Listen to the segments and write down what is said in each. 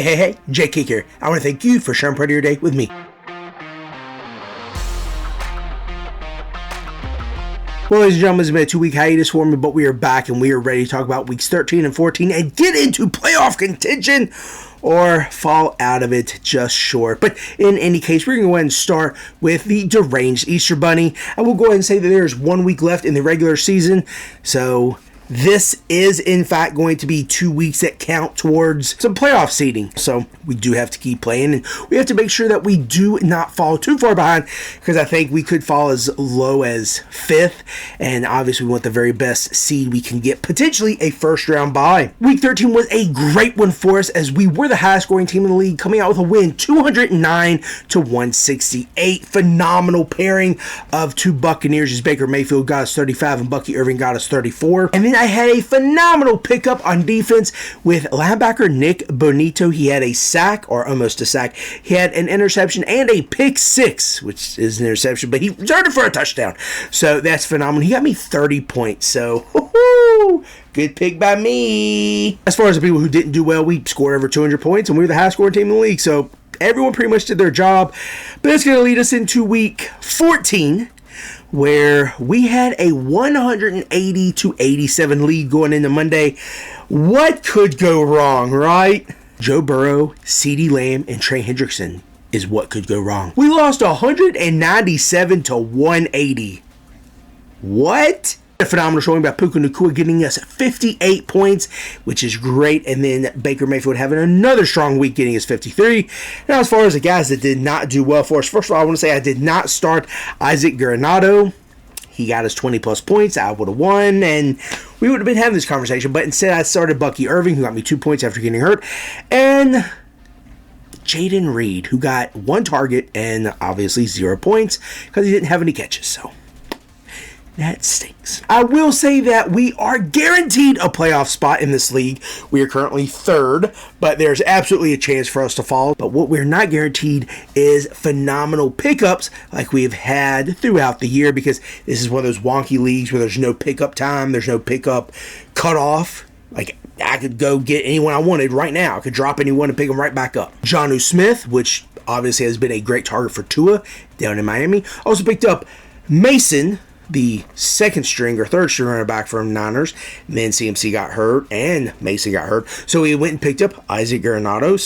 Hey, Jake here. I want to thank you for sharing part of your day with me. Well, ladies and gentlemen, it's been a 2-week hiatus for me, but we are back and we are ready to talk about weeks 13 and 14 and get into playoff contention or fall out of it just short. But in any case, we're going to go ahead and start with the deranged Easter Bunny. I will go ahead and say that there's 1 week left in the regular season, so this is, in fact, going to be 2 weeks that count towards some playoff seeding. So we do have to keep playing, and we have to make sure that we do not fall too far behind, because I think we could fall as low as 5th, and obviously we want the very best seed we can get, potentially a first-round bye. Week 13 was a great one for us, as we were the highest-scoring team in the league, coming out with a win, 209-168. Phenomenal pairing of two Buccaneers, as Baker Mayfield got us 35 and Bucky Irving got us 34. And then I had a phenomenal pickup on defense with linebacker Nick Bonito. He had a sack, or almost a sack. He had an interception and a pick six, which is an interception, but he returned it for a touchdown. So that's phenomenal. He got me 30 points. So, good pick by me. As far as the people who didn't do well, we scored over 200 points, and we were the highest scoring team in the league. So everyone pretty much did their job. But that's going to lead us into week 14. Where we had a 180-87 lead going into Monday. What could go wrong, right? Joe Burrow, CeeDee Lamb, and Trey Hendrickson is what could go wrong. We lost 197-180. What? A phenomenal showing by Puka Nacua, getting us 58 points, which is great. And then Baker Mayfield having another strong week, getting us 53. Now, as far as the guys that did not do well for us, first of all, I want to say I did not start Isaac Guerrero. He got us 20-plus points. I would have won, and we would have been having this conversation. But instead, I started Bucky Irving, who got me 2 points after getting hurt, and Jaden Reed, who got 1 target and obviously 0 points because he didn't have any catches. So that stinks. I will say that we are guaranteed a playoff spot in this league. We are currently 3rd, but there's absolutely a chance for us to fall. But what we're not guaranteed is phenomenal pickups like we've had throughout the year, because this is one of those wonky leagues where there's no pickup time, there's no pickup cutoff. Like, I could go get anyone I wanted right now. I could drop anyone and pick them right back up. Jonnu Smith, which obviously has been a great target for Tua down in Miami. Also picked up Mason, the second string or third string running back from Niners. And then CMC got hurt and Mason got hurt. So we went and picked up Isaac Guerrero.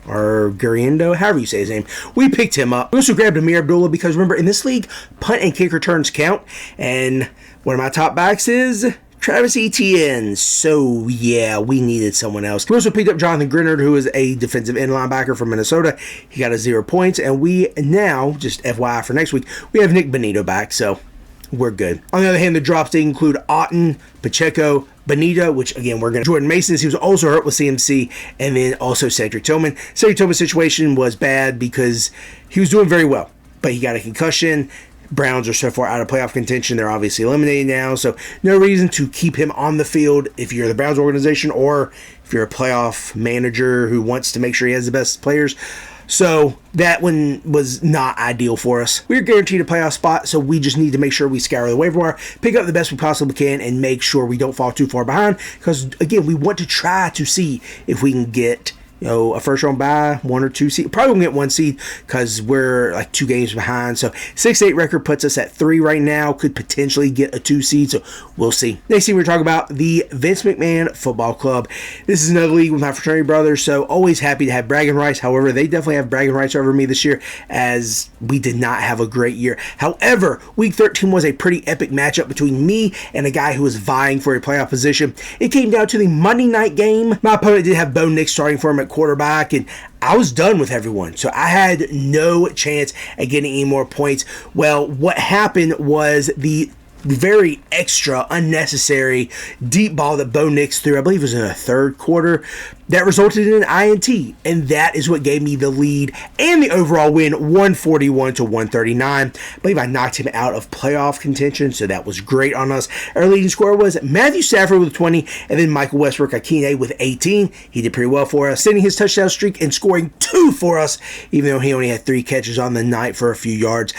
Or Guriendo, however you say his name. We picked him up. We also grabbed Amir Abdullah because, remember, in this league, punt and kick returns count. And one of my top backs is Travis Etienne. So, yeah, we needed someone else. We also picked up Jonathan Greenard, who is a defensive end linebacker from Minnesota. He got us 0 points. And we now, just FYI for next week, we have Nick Bonito back. So we're good. On the other hand, the drops they include Otten, Pacheco, Bonita, which again we're going to Jordan Mason. He was also hurt with CMC, and then also Cedric Tillman. Cedric Tillman's situation was bad because he was doing very well, but he got a concussion. Browns are so far out of playoff contention, they're obviously eliminated now, so no reason to keep him on the field if you're the Browns organization or if you're a playoff manager who wants to make sure he has the best players. So that one was not ideal for us. We're guaranteed a playoff spot, so we just need to make sure we scour the waiver wire, pick up the best we possibly can, and make sure we don't fall too far behind. Because, again, we want to try to see if we can get a first round bye, 1 or 2 seed. Probably won't get 1 seed because we're like 2 games behind. So 6-8 record puts us at 3 right now. Could potentially get a 2 seed. So we'll see. Next thing we're talking about, the Vince McMahon Football Club. This is another league with my fraternity brothers. So always happy to have bragging rights. However, they definitely have bragging rights over me this year, as we did not have a great year. However, week 13 was a pretty epic matchup between me and a guy who was vying for a playoff position. It came down to the Monday night game. My opponent did have Bo Nix starting for him at quarterback, and I was done with everyone, so I had no chance at getting any more points. Well, what happened was the very extra, unnecessary deep ball that Bo Nix threw, I believe it was in the 3rd quarter, that resulted in an INT, and that is what gave me the lead and the overall win, 141-139. I believe I knocked him out of playoff contention, so that was great on us. Our leading scorer was Matthew Stafford with 20, and then Michael Westbrook-Akine with 18. He did pretty well for us, sending his touchdown streak and scoring 2 for us, even though he only had 3 catches on the night for a few yards.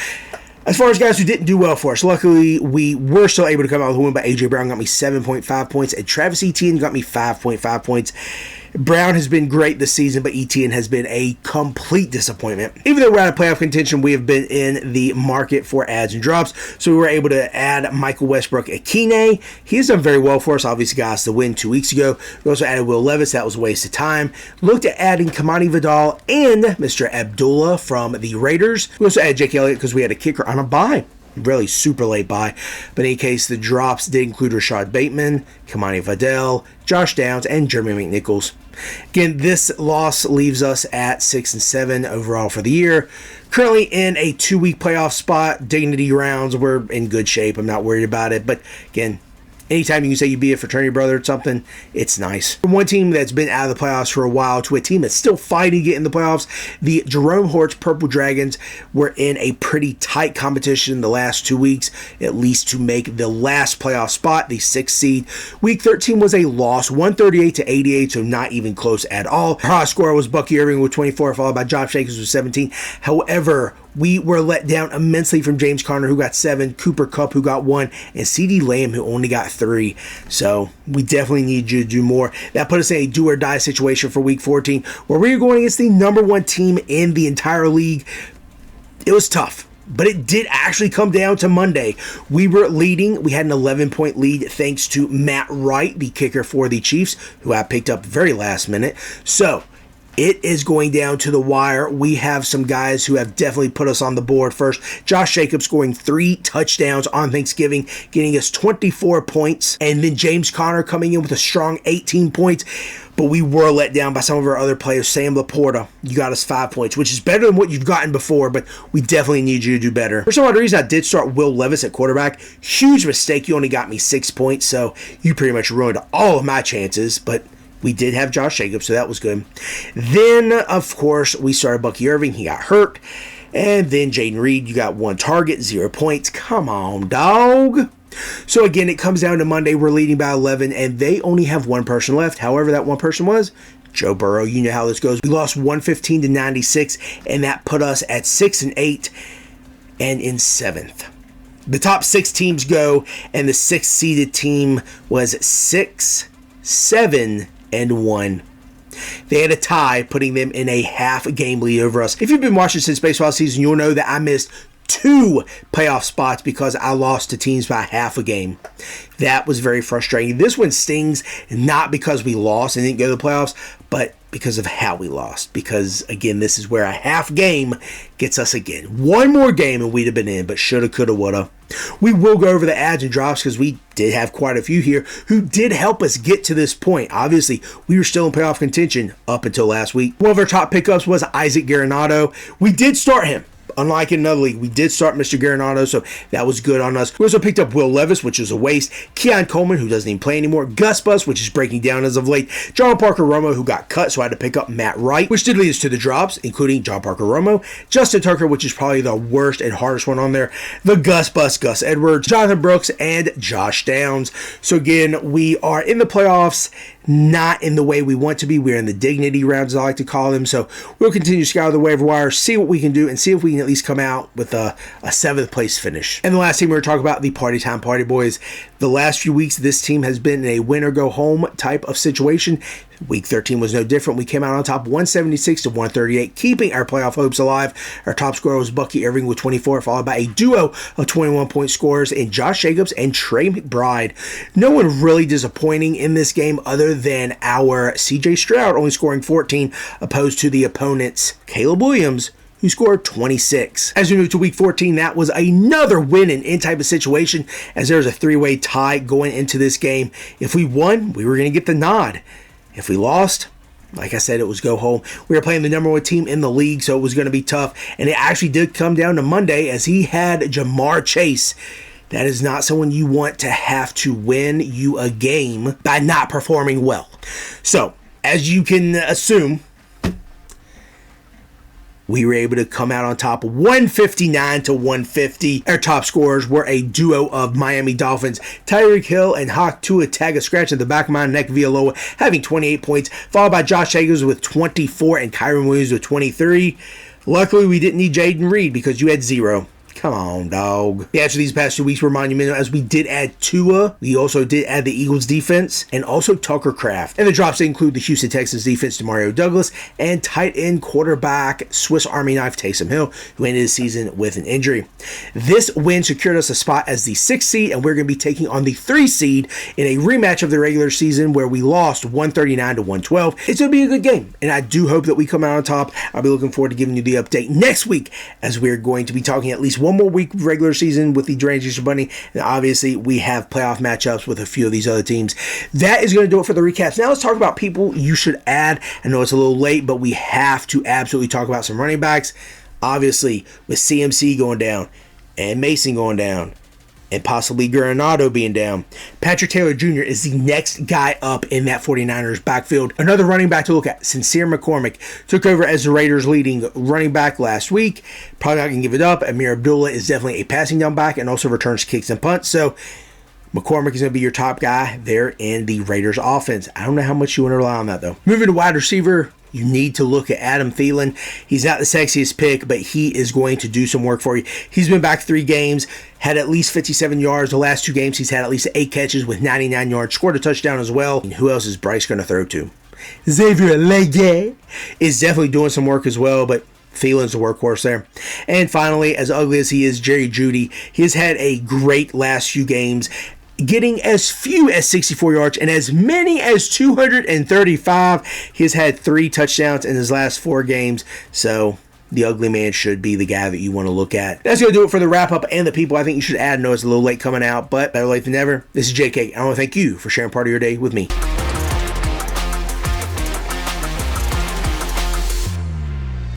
As far as guys who didn't do well for us, luckily we were still able to come out with a win, but A.J. Brown got me 7.5 points, and Travis Etienne got me 5.5 points. Brown has been great this season, but Etienne has been a complete disappointment. Even though we're out of playoff contention, we have been in the market for adds and drops, so we were able to add Michael Westbrook-Ikhine. He has done very well for us. Obviously got us the win 2 weeks ago. We also added Will Levis. That was a waste of time. Looked at adding Kamani Vidal and Mr. Abdullah from the Raiders. We also added Jake Elliott because we had a kicker on a bye. Really super late bye. But in any case, the drops did include Rashad Bateman, Kamani Vidal, Josh Downs, and Jeremy McNichols. Again, this loss leaves us at 6-7 overall for the year. Currently in a 2-week playoff spot. Dignity rounds, we're in good shape. I'm not worried about it. But again, anytime you can say you be a fraternity brother or something, it's nice. From one team that's been out of the playoffs for a while to a team that's still fighting to get in the playoffs, the Jerome Hortz Purple Dragons were in a pretty tight competition the last 2 weeks, at least to make the last playoff spot, the 6th seed. Week 13 was a loss, 138-88, so not even close at all. Our high scorer was Bucky Irving with 24, followed by Josh Jacobs with 17. However, we were let down immensely from James Conner, who got 7, Cooper Kupp, who got 1, and CeeDee Lamb, who only got 3. So we definitely need you to do more. That put us in a do-or-die situation for Week 14, where we were going against the number 1 team in the entire league. It was tough, but it did actually come down to Monday. We were leading. We had an 11-point lead thanks to Matt Wright, the kicker for the Chiefs, who I picked up very last minute. So it is going down to the wire. We have some guys who have definitely put us on the board first. Josh Jacobs scoring 3 touchdowns on Thanksgiving, getting us 24 points. And then James Conner coming in with a strong 18 points. But we were let down by some of our other players. Sam Laporta, you got us 5 points, which is better than what you've gotten before, but we definitely need you to do better. For some odd reason, I did start Will Levis at quarterback. Huge mistake. You only got me 6 points, so you pretty much ruined all of my chances, but we did have Josh Jacobs, so that was good. Then, of course, we started Bucky Irving. He got hurt. And then Jaden Reed, you got 1 target, 0 points. Come on, dog. So again, it comes down to Monday. We're leading by 11, and they only have 1 person left. However, that 1 person was Joe Burrow. You know how this goes. We lost 115-96, and that put us at 6-8 and in 7th. The top 6 teams go, and the 6th seeded team was 6-7-1. They had a tie, putting them in a half-game lead over us. If you've been watching since baseball season, you'll know that I missed 2 playoff spots because I lost to teams by half a game. That was very frustrating. This one stings, not because we lost and didn't go to the playoffs, but because of how we lost. Because, again, this is where a half game gets us again. 1 more game and we'd have been in, but shoulda, coulda, woulda. We will go over the adds and drops because we did have quite a few here who did help us get to this point. Obviously, we were still in playoff contention up until last week. One of our top pickups was Isaac Garanado. We did start him. Unlike in another league, we did start Mr. Garanado, so that was good on us. We also picked up Will Levis, which was a waste. Keon Coleman, who doesn't even play anymore. Gus Bus, which is breaking down as of late. John Parker Romo, who got cut, so I had to pick up Matt Wright, which did lead us to the drops, including John Parker Romo. Justin Tucker, which is probably the worst and hardest one on there. The Gus Bus, Gus Edwards, Jonathan Brooks, and Josh Downs. So again, we are in the playoffs. Not in the way we want to be. We're in the dignity rounds, as I like to call them. So we'll continue to scour the waiver wire, see what we can do, and see if we can at least come out with a 7th place finish. And the last team we're going to talk about, the Party Time Party Boys. The last few weeks, this team has been in a win or go home type of situation. Week 13 was no different. We came out on top 176-138, keeping our playoff hopes alive. Our top scorer was Bucky Irving with 24, followed by a duo of 21-point scorers in Josh Jacobs and Trey McBride. No one really disappointing in this game other than our CJ Stroud only scoring 14, opposed to the opponent's Caleb Williams, who scored 26. As we move to Week 14, that was another win and in type of situation, as there was a 3-way tie going into this game. If we won, we were going to get the nod. If we lost, like I said, it was go home. We were playing the number 1 team in the league, so it was going to be tough. And it actually did come down to Monday, as he had Jamar Chase. That is not someone you want to have to win you a game by not performing well. So, as you can assume, we were able to come out on top 159-150. Our top scorers were a duo of Miami Dolphins, Tyreek Hill and Hawk Tua Taga scratching the back of my neck Villalobos, having 28 points, followed by Josh Jacobs with 24 and Kyron Williams with 23. Luckily, we didn't need Jaden Reed because you had 0. Come on, dog. The after these past 2 weeks were monumental as we did add Tua. We also did add the Eagles defense and also Tucker Kraft. And the drops include the Houston Texans defense to Mario Douglas and tight end quarterback Swiss Army knife Taysom Hill, who ended his season with an injury. This win secured us a spot as the 6th seed, and we're going to be taking on the 3 seed in a rematch of the regular season where we lost 139 to 112. It's going to be a good game, and I do hope that we come out on top. I'll be looking forward to giving you the update next week as we're going to be talking at least one more week of regular season with the Drainage Easter Bunny, and obviously we have playoff matchups with a few of these other teams. That is going to do it for the recaps. Now let's talk about people you should add. I know it's a little late, but we have to absolutely talk about some running backs. Obviously, with CMC going down and Mason going down and possibly Granado being down, Patrick Taylor Jr. is the next guy up in that 49ers backfield. Another running back to look at, Sincere McCormick, took over as the Raiders' leading running back last week. Probably not going to give it up. Amir Abdullah is definitely a passing down back and also returns kicks and punts. So McCormick is going to be your top guy there in the Raiders offense. I don't know how much you want to rely on that, though. Moving to wide receiver, you need to look at Adam Thielen. He's not the sexiest pick, but he is going to do some work for you. He's been back 3 games, had at least 57 yards. The last 2 games, he's had at least 8 catches with 99 yards, scored a touchdown as well. And who else is Bryce going to throw to? Xavier Leggett is definitely doing some work as well, but Thielen's the workhorse there. And finally, as ugly as he is, Jerry Jeudy. He has had a great last few games, getting as few as 64 yards and as many as 235. He has had 3 touchdowns in his last 4 games. So the ugly man should be the guy that you want to look at. That's going to do it for the wrap-up and the people I think you should add. I know it's a little late coming out, but better late than never. This is JK. I want to thank you for sharing part of your day with me.